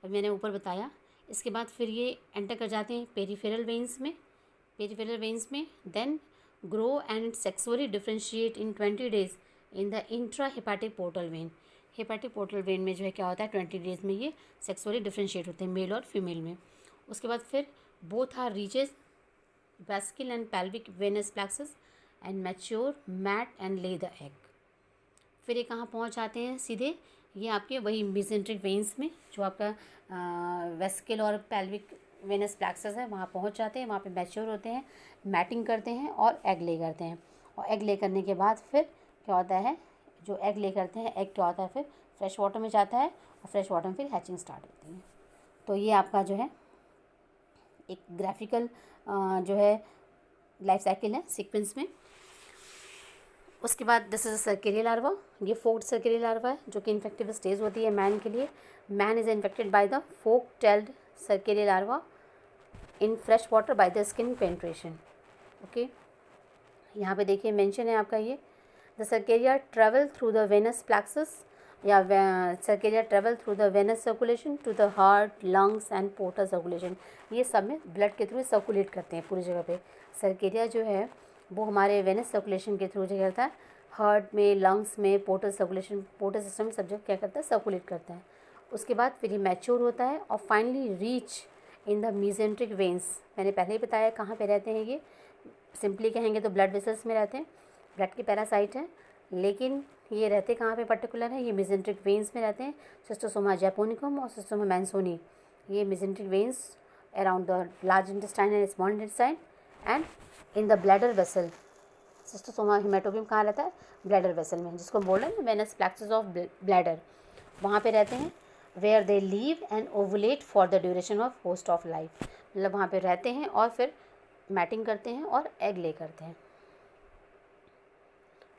अब मैंने ऊपर बताया। इसके बाद फिर ये एंटर कर जाते हैं पेरिफेरल वेन्स में, then grow and sexually differentiate in 20 days in the intra hepatic portal vein. Hepatic portal vein में जो है क्या होता है, 20 डेज में ये सेक्सुअली डिफ्रेंशिएट होते हैं मेल और फीमेल में। उसके बाद फिर both are reaches vesical and pelvic venous plexus and mature mate and lay the egg. फिर ये कहाँ पहुँच जाते हैं सीधे, ये आपके वही मेसेंट्रिक वेन्स में, जो आपका वेस्किल और पेल्विक वेनस प्लेक्सस है, वहाँ पहुँच जाते हैं। वहाँ पे मैच्योर होते हैं, मैटिंग करते हैं और एग ले करते हैं। और एग ले करने के बाद फिर क्या होता है, जो एग ले करते हैं, एग क्या होता है फिर फ्रेश वाटर में जाता है, और फ्रेश वाटर में फिर हैचिंग स्टार्ट होती है। तो ये आपका जो है एक ग्राफिकल जो है लाइफ साइकिल है सीक्वेंस में। उसके बाद दिस इज सर्केरिया लार्वा, ये फोर्थ सर्केरिया लार्वा है जो कि इन्फेक्टिव स्टेज होती है मैन के लिए। Man is infected by the fork tailed cercaria larva in fresh water by the skin penetration. Okay, यहाँ पे देखिए मेंशन है आपका ये, the cercaria travel through the venous plexus, या cercaria travel through the venous circulation to the heart, lungs and portal circulation. ये सब में ब्लड के थ्रू सर्कुलेट करते हैं पूरी जगह पे। सर्केरिया जो है वो हमारे वेनस सर्कुलेशन के थ्रू जो करता है, हार्ट में, लंग्स में, पोर्टल सर्कुलेशन, पोर्टल सिस्टम में सब जगह क्या करता है, सर्कुलेट करता है। उसके बाद फिर ये मैच्योर होता है और finally reach in the mesenteric veins. मैंने पहले ही बताया कहाँ पे रहते हैं ये, सिंपली कहेंगे तो ब्लड वेसल्स में रहते हैं, ब्लड के पैरासाइट हैं, लेकिन ये रहते कहाँ पे पर्टिकुलर है, ये मेसेंट्रिक वेन्स में रहते हैं। सिस्टोसोमा जैपोनिकम और सिस्टोसोमा मैंसोनी, ये mesenteric veins around the large intestine and small intestine and in the bladder vessel. Schistosoma haematobium कहाँ रहता है, ब्लैडर वेसल में, जिसको बोल रहे हैं वेनस प्लेक्सस ऑफ ब्लैडर, वहाँ पे रहते हैं। Where they live and ovulate for the duration of host of life, मतलब वहाँ पे रहते हैं और फिर मैटिंग करते हैं और एग ले करते हैं।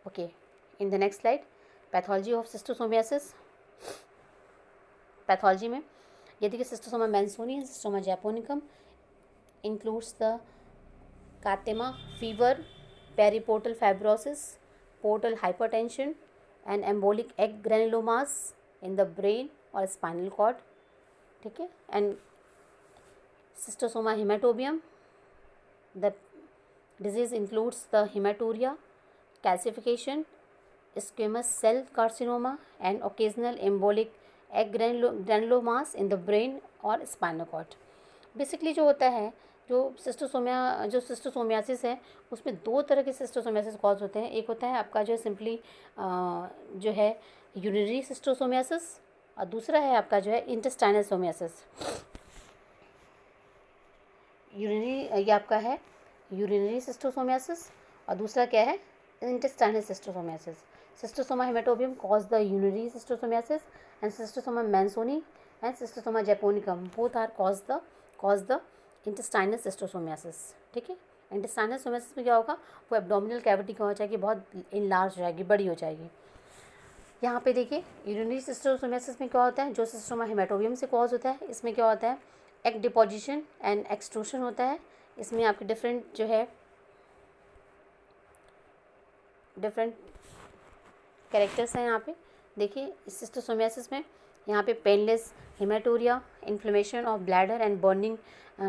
Okay, in the next slide pathology of schistosomiasis. Pathology में ये देखिए schistosoma mansoni and schistosoma japonicum includes the Katayama fever, periportal fibrosis, portal hypertension and embolic egg granulomas in the brain और spinal cord. ठीक है, and schistosoma haematobium, the disease includes the haematuria, calcification, squamous cell carcinoma and occasional embolic egg granulomas in the brain और spinal cord। Basically जो होता है, जो schistosomiasis है उसमें 2 तरह के सिस्टोसोमियासिस कॉज होते हैं। एक होता है आपका जो सिंपली जो है यूरिनरी सिस्टोसोमियासिस, और दूसरा है आपका जो है इंटेस्टाइनल सोमियासिस। यूरिनरी ये आपका है यूरिनरी सिस्टोसोमियासिस, और दूसरा क्या है, intestinal cystosomiasis. Cystosoma hematobium cause the urinary cystosomiasis and Cystosoma mannsoni and Cystosoma japonicum both are cause the intestinal cystosomiasis. ठीक है, इंटेस्टाइनल सोमेसिस में क्या होगा, वो एब्डोमिनल कैविटी क्या हो जाएगी, बहुत इनलार्ज हो जाएगी, बड़ी हो जाएगी। यहाँ पे देखिए यूरिनरी सिस्टोसोमेसिस में क्या होता है, जो सिस्टोमा हेमाटोबियम से कॉज होता है, इसमें क्या होता है, एग डिपोजिशन एंड एक्सट्रूशन होता है। इसमें आपके डिफरेंट जो है डिफरेंट कैरेक्टर्स हैं। यहाँ पे देखिए इस सिस्टोसोमेसिस में यहाँ पे painless haematuria, inflammation of bladder and burning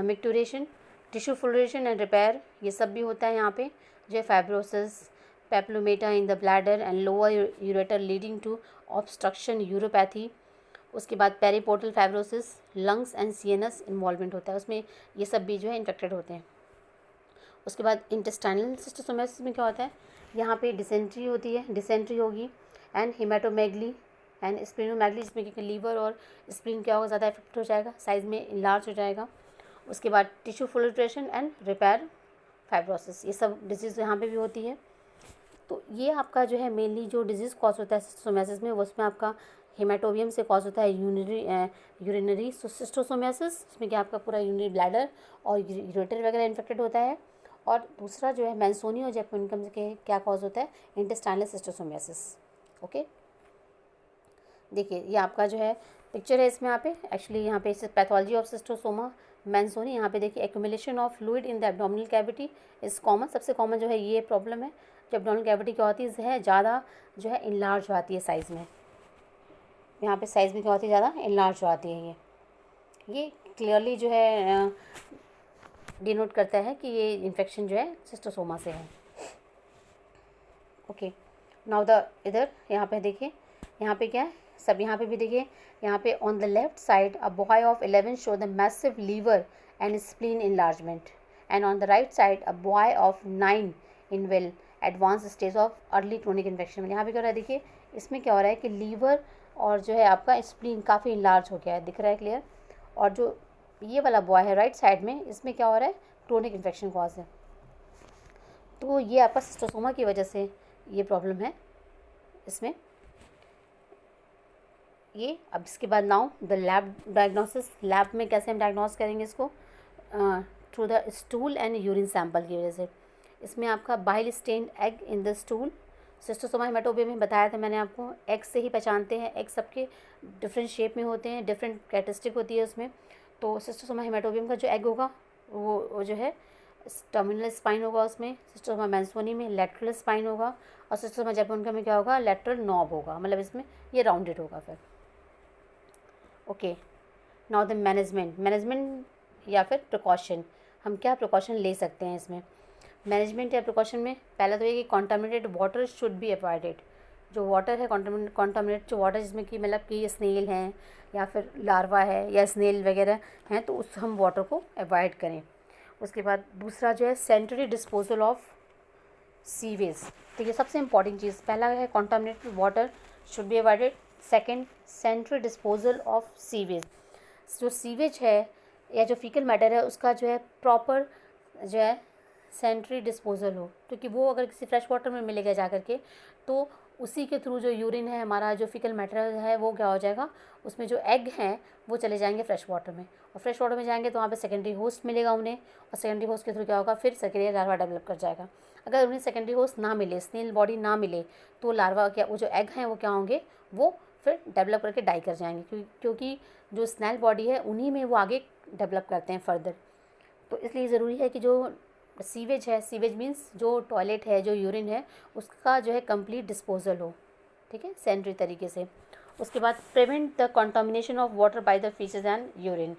micturition, tissue ulceration and repair, ये सब भी होता है। यहाँ पे जो है fibrosis, papillomata in the bladder and lower ureter leading to obstruction, uropathy. उसके बाद periportal fibrosis, lungs and CNS involvement होता है, उसमें ये सब भी जो है इन्फेक्टेड होते हैं। उसके बाद इंटेस्टाइनल सिस्टोसोमेसिस में क्या होता है, यहाँ पे डिसेंट्री होती है, डिसेंट्री होगी एंड हेमाटोमेगली एंड स्प्लीनोमेगली, जिसमें कि लीवर और स्प्लीन क्या होगा, ज़्यादा इफेक्ट हो जाएगा, साइज़ में इनलार्ज हो जाएगा। उसके बाद tissue filtration and repair fibrosis, ये सब डिजीज़ यहाँ पे भी होती है। तो ये आपका जो है मेनली जो डिजीज़ कॉज होता है सिस्टोसोमेसिस में, वो उसमें आपका हेमाटोबियम से कॉज होता है यूरिनरी सिस्टोसोमेसिस, जिसमें कि आपका पूरा यूरिनरी ब्लैडर और यूरेटर वगैरह इन्फेक्टेड होता है। और दूसरा जो है मैंसोनी और जैपोनिकम के क्या कॉज होता है, इंटेस्टाइनल सिस्टोसोमेसिस। ओके, देखिए ये आपका जो है पिक्चर है, इसमें यहाँ पे एक्चुअली यहाँ पे पैथोलॉजी ऑफ सिस्टोसोमा मैंसोनी। यहाँ पे देखिए accumulation of fluid in the abdominal cavity is common, सबसे कॉमन जो है ये प्रॉब्लम है। जो एब्डोमिनल कैविटी क्या होती है, ज़्यादा जो है इनलार्ज हो आती है साइज़ में, यहाँ पे साइज़ में क्या होती है, ज़्यादा इनलार्ज हो आती है। ये क्लियरली जो है डिनोट करता है कि ये इन्फेक्शन जो है सिस्टोसोमा से है। ओके, नाउ द इधर यहाँ पे देखिए, यहाँ पे क्या है सब, यहाँ पे भी देखिए, यहाँ पे on the left side a boy of 11 show the massive liver and spleen enlargement, and on the right side a boy of 9 in well advance stage of early chronic infection. यहाँ पे क्या हो रहा है, देखिए इसमें क्या हो रहा है कि लीवर और जो है आपका स्प्लीन काफ़ी इनलार्ज हो गया है, दिख रहा है क्लियर। और जो ये वाला बॉय है राइट साइड में, इसमें क्या हो रहा है, क्रोनिक इन्फेक्शन कॉज है। तो ये आपका सिस्टोसोमा की वजह से ये प्रॉब्लम है इसमें। ये अब इसके बाद now the lab diagnosis, lab में कैसे हम डायग्नोस करेंगे इसको, through the stool and urine sample की वजह से। इसमें आपका bile stained egg in the stool, schistosoma haematobium में बताया था मैंने आपको, एग से ही पहचानते हैं, एग सबके डिफरेंट शेप में होते हैं, डिफरेंट कैरेक्टरिस्टिक होती है उसमें। तो सिस्टोसोमा हेमाटोबियम का जो एग होगा वो जो है टर्मिनल स्पाइन होगा, उसमें सिस्टोसोमा मैंसोनी में लैटरल स्पाइन होगा, और सिस्टोसोमा जैपोनिका में क्या होगा, लैटरल नॉब होगा, मतलब इसमें ये राउंडेड होगा फिर। ओके, नाउ द मैनेजमेंट या फिर प्रिकॉशन, हम क्या प्रिकॉशन ले सकते हैं इसमें। मैनेजमेंट या प्रिकॉशन में पहला तो ये कि contaminated water should be avoided. जो वाटर है कॉन्टामिनेटेड जो वाटर, जिसमें कि मतलब कि स्नेल हैं या फिर लार्वा है या स्नेल वगैरह हैं, तो उस हम वाटर को अवॉइड करें। उसके बाद दूसरा जो है सेंट्रली डिस्पोजल ऑफ सीवेज, तो ये सबसे इंपॉर्टेंट चीज़, पहला है contaminated water should be avoided, second central disposal of sewage, जो सीवेज है या जो फीकल मैटर है उसका जो है प्रॉपर जो है सेंट्री डिस्पोजल हो, क्योंकि वो अगर किसी फ्रेश वाटर में मिलेगा जा करके, तो उसी के थ्रू जो यूरिन है हमारा, जो फीकल मैटर है, वो क्या हो जाएगा, उसमें जो एग हैं वो चले जाएंगे फ्रेश वाटर में, और फ्रेश वाटर में जाएंगे तो वहाँ पे सेकेंडरी होस्ट मिलेगा उन्हें, और सेकेंडरी होस्ट के थ्रू क्या होगा, फिर सक्रिय लार्वा डेवलप कर जाएगा। अगर उन्हें सेकेंडरी होस्ट ना मिले, स्नेल बॉडी ना मिले, तो लार्वा क्या, वो जो एग हैं वो क्या होंगे, वो फिर डेवलप करके डाई कर जाएंगे, क्योंकि जो स्नेल बॉडी है उन्हीं में वो आगे डेवलप करते हैं फर्दर। तो इसलिए ज़रूरी है कि जो सीवेज है, सीवेज मीन्स जो टॉयलेट है, जो यूरिन है, उसका जो है कंप्लीट डिस्पोजल हो, ठीक है, सेंट्री तरीके से। उसके बाद prevent the contamination of water by the faeces and urine.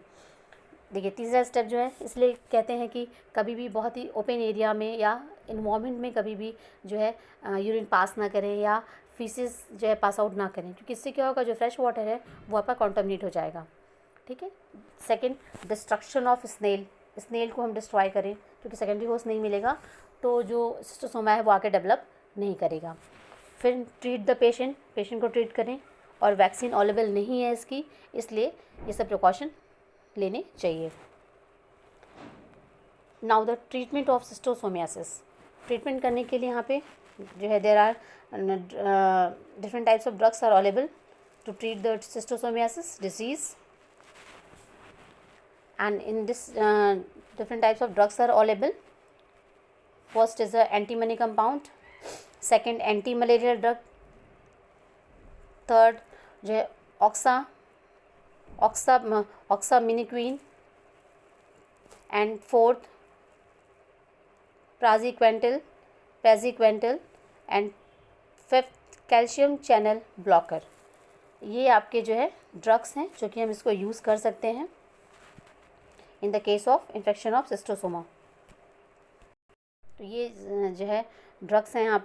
देखिए तीसरा स्टेप जो है, इसलिए कहते हैं कि कभी भी बहुत ही ओपन एरिया में या इन्वायरमेंट में कभी भी जो है यूरिन पास ना करें या फीसेस जो है पास आउट ना करें, क्योंकि इससे क्या होगा, जो फ्रेश वाटर है वो आपका कॉन्टामिनेट हो जाएगा, ठीक है। सेकेंड, डिस्ट्रक्शन ऑफ स्नेल को हम डिस्ट्रॉय करें, क्योंकि सेकेंडरी होस्ट नहीं मिलेगा तो जो सिस्टोसोमा है वो आके डेवलप नहीं करेगा। फिर ट्रीट द पेशेंट को ट्रीट करें, और वैक्सीन अवेलेबल नहीं है इसकी, इसलिए ये सब प्रिकॉशन लेने चाहिए। Now the treatment of schistosomiasis, treatment करने के लिए यहाँ पे जो है there are different types of drugs are available to treat the schistosomiasis disease, and in this different types of drugs are available first is a antimony compound, second anti malarial drug, third जो है oxamniquine, and fourth praziquantel, and fifth calcium channel blocker. ये आपके जो है drugs हैं जो कि हम इसको यूज़ कर सकते हैं इन the case of infection of schistosoma. तो ये जो है ड्रग्स हैं यहाँ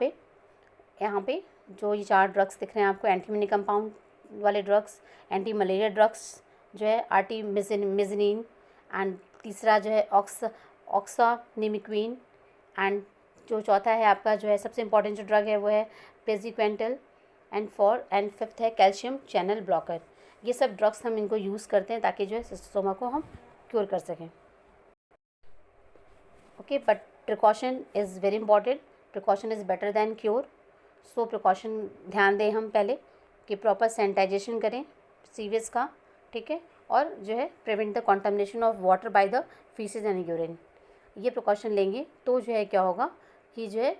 पे जो ये 4 ड्रग्स दिख रहे हैं आपको, एंटीमनी कंपाउंड वाले ड्रग्स, एंटी मलेरिया ड्रग्स जो है आर्टिमिज़निन, एंड तीसरा जो है ऑक्सानिमिक्विन, एंड जो चौथा है आपका जो है सबसे इम्पॉर्टेंट जो ड्रग है वो है praziquantel, एंड फिफ्थ है कैल्शियम चैनल ब्लॉकर। ये सब ड्रग्स हम इनको यूज़ करते हैं ताकि जो है सिस्टोमा को हम क्योर कर सकें। Okay, but precaution is very important, precaution is better than cure. So precaution ध्यान दें हम पहले कि प्रॉपर सैनिटाइजेशन करें सीवेज का, ठीक है, और जो है prevent the contamination of water by the faeces and urine. ये प्रिकॉशन लेंगे तो जो है क्या होगा कि जो है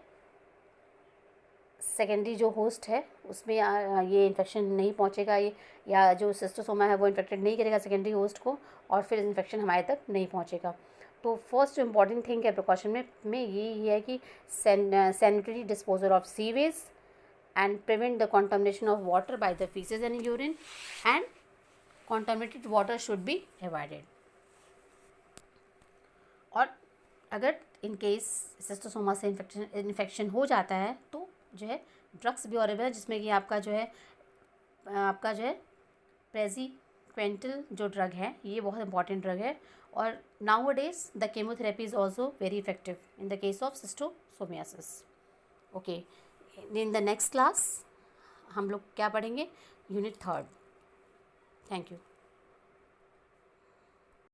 सेकेंडरी जो होस्ट है उसमें ये इन्फेक्शन नहीं पहुंचेगा, ये या जो सिस्टोसोमा है वो इन्फेक्टेड नहीं करेगा सेकेंडरी होस्ट को, और फिर इन्फेक्शन हमारे तक नहीं पहुंचेगा। तो फर्स्ट जो इम्पॉर्टेंट थिंग है प्रिकॉशन में यही है कि sanitary disposal of sewage and prevent the contamination of water by the faeces and urine, and contaminated water should be avoided. और अगर इन केस सिस्टोसोमा से इन्फेक्शन हो जाता है तो जो है ड्रग्स भी अवेलेबल है, जिसमें कि आपका जो है praziquantel जो ड्रग है ये बहुत इंपॉर्टेंट ड्रग है, और now days the chemotherapy is also very effective in the case of schistosomiasis. Okay, in the next class हम लोग क्या पढ़ेंगे, यूनिट 3rd। Thank you.